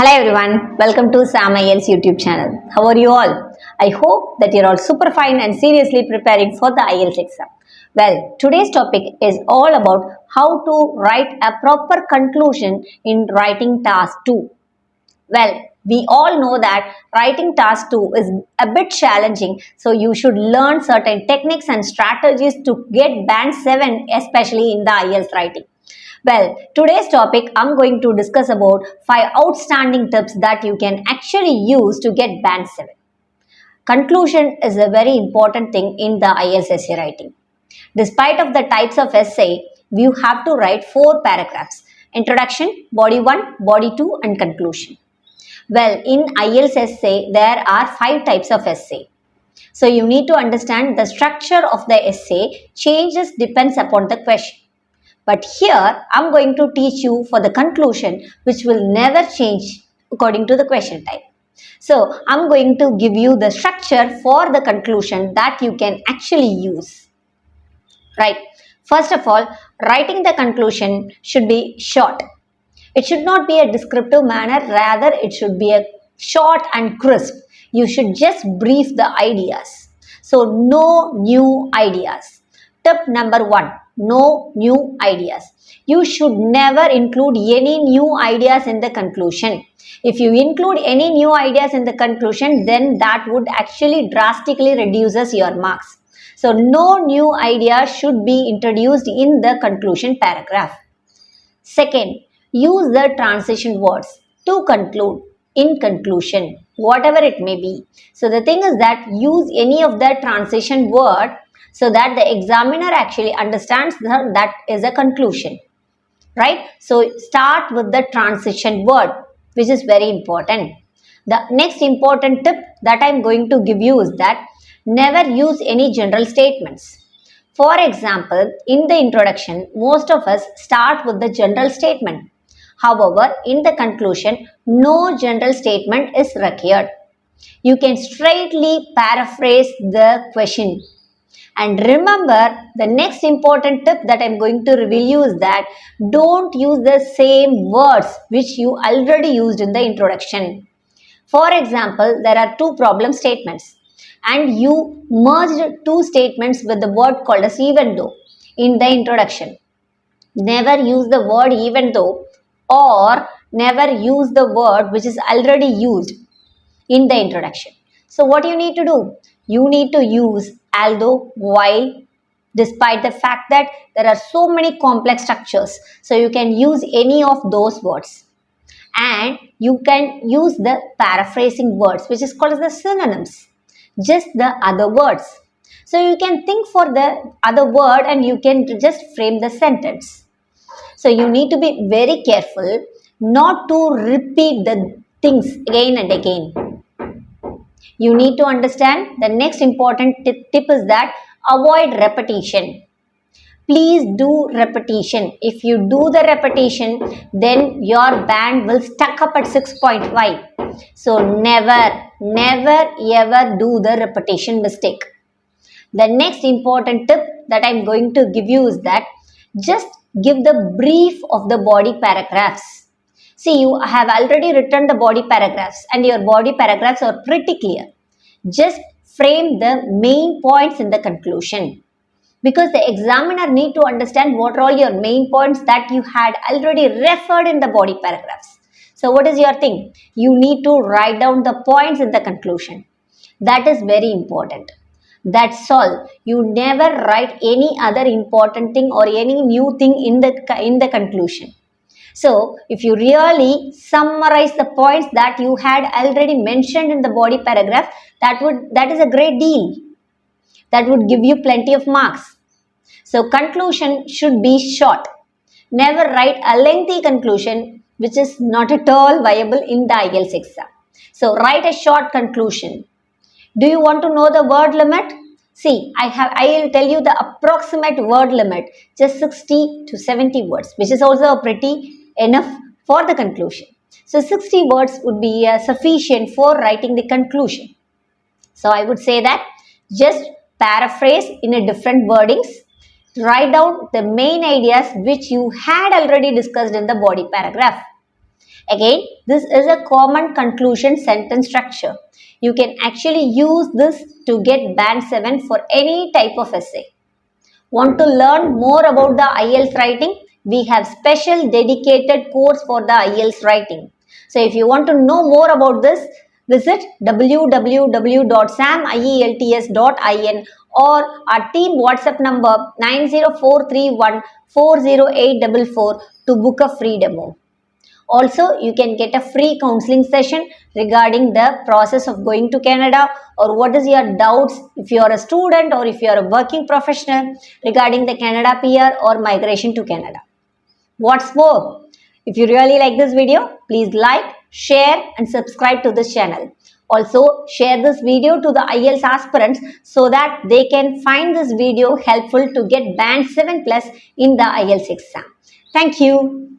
Hello everyone, welcome to Sam IELTS YouTube channel. How are you all? I hope that you're all super fine and seriously preparing for the IELTS exam. Well, today's topic is all about how to write a proper conclusion in writing task 2. Well, we all know that writing task 2 is a bit challenging, so you should learn certain techniques and strategies to get band 7, especially in the IELTS writing. Well, today's topic I'm going to discuss about 5 outstanding tips that you can actually use to get band 7. Conclusion is a very important thing in the IELTS essay writing. Despite of the types of essay, you have to write 4 paragraphs: introduction, body 1, body 2 and conclusion. Well, in IELTS essay, there are 5 types of essay. So you need to understand the structure of the essay changes depends upon the question. But here, I'm going to teach you for the conclusion, which will never change according to the question type. So, I'm going to give you the structure for the conclusion that you can actually use. Right. First of all, writing the conclusion should be short. It should not be a descriptive manner, rather it should be a short and crisp. You should just brief the ideas. So, no new ideas. Tip number 1. No new ideas. You should never include any new ideas in the conclusion. If you include any new ideas in the conclusion, then that would actually drastically reduces your marks. So, no new ideas should be introduced in the conclusion paragraph. Second, use the transition words to conclude, in conclusion, whatever it may be. So, the thing is that use any of the transition word so that the examiner actually understands that is a conclusion, right? So, start with the transition word, which is very important. The next important tip that I am going to give you is that never use any general statements. For example, in the introduction, most of us start with the general statement. However, in the conclusion, no general statement is required. You can straightly paraphrase the question. And remember, the next important tip that I am going to reveal you is that don't use the same words which you already used in the introduction. For example, there are 2 problem statements and you merged 2 statements with the word called as even though in the introduction. Never use the word even though or never use the word which is already used in the introduction. So what you need to do? You need to use although, while, despite the fact that there are so many complex structures. So you can use any of those words. And you can use the paraphrasing words, which is called as the synonyms. Just the other words. So you can think for the other word and you can just frame the sentence. So you need to be very careful not to repeat the things again and again. You need to understand the next important tip is that avoid repetition. Please do repetition. If you do the repetition, then your band will stuck up at 6.5. So never ever do the repetition mistake. The next important tip that I am going to give you is that just give the brief of the body paragraphs. See, you have already written the body paragraphs and your body paragraphs are pretty clear. Just frame the main points in the conclusion. Because the examiner need to understand what are all your main points that you had already referred in the body paragraphs. So what is your thing? You need to write down the points in the conclusion. That is very important. That's all. You never write any other important thing or any new thing in the conclusion. So, if you really summarize the points that you had already mentioned in the body paragraph, that is a great deal. That would give you plenty of marks. So, conclusion should be short. Never write a lengthy conclusion, which is not at all viable in the IELTS exam. So, write a short conclusion. Do you want to know the word limit? See, I will tell you the approximate word limit, just 60 to 70 words, which is also pretty enough for the conclusion. So 60 words would be sufficient for writing the conclusion. So I would say that just paraphrase in a different wordings, write down the main ideas which you had already discussed in the body paragraph. Again, this is a common conclusion sentence structure. You can actually use this to get band 7 for any type of essay. Want to learn more about the IELTS writing? We have special dedicated course for the IELTS writing. So if you want to know more about this, visit www.samielts.in or our team WhatsApp number 90431408444 to book a free demo. Also, you can get a free counseling session regarding the process of going to Canada, or what is your doubts if you are a student or if you are a working professional regarding the Canada PR or migration to Canada. What's more, if you really like this video, please like, share and subscribe to this channel. Also, share this video to the IELTS aspirants so that they can find this video helpful to get band 7 plus in the IELTS exam. Thank you.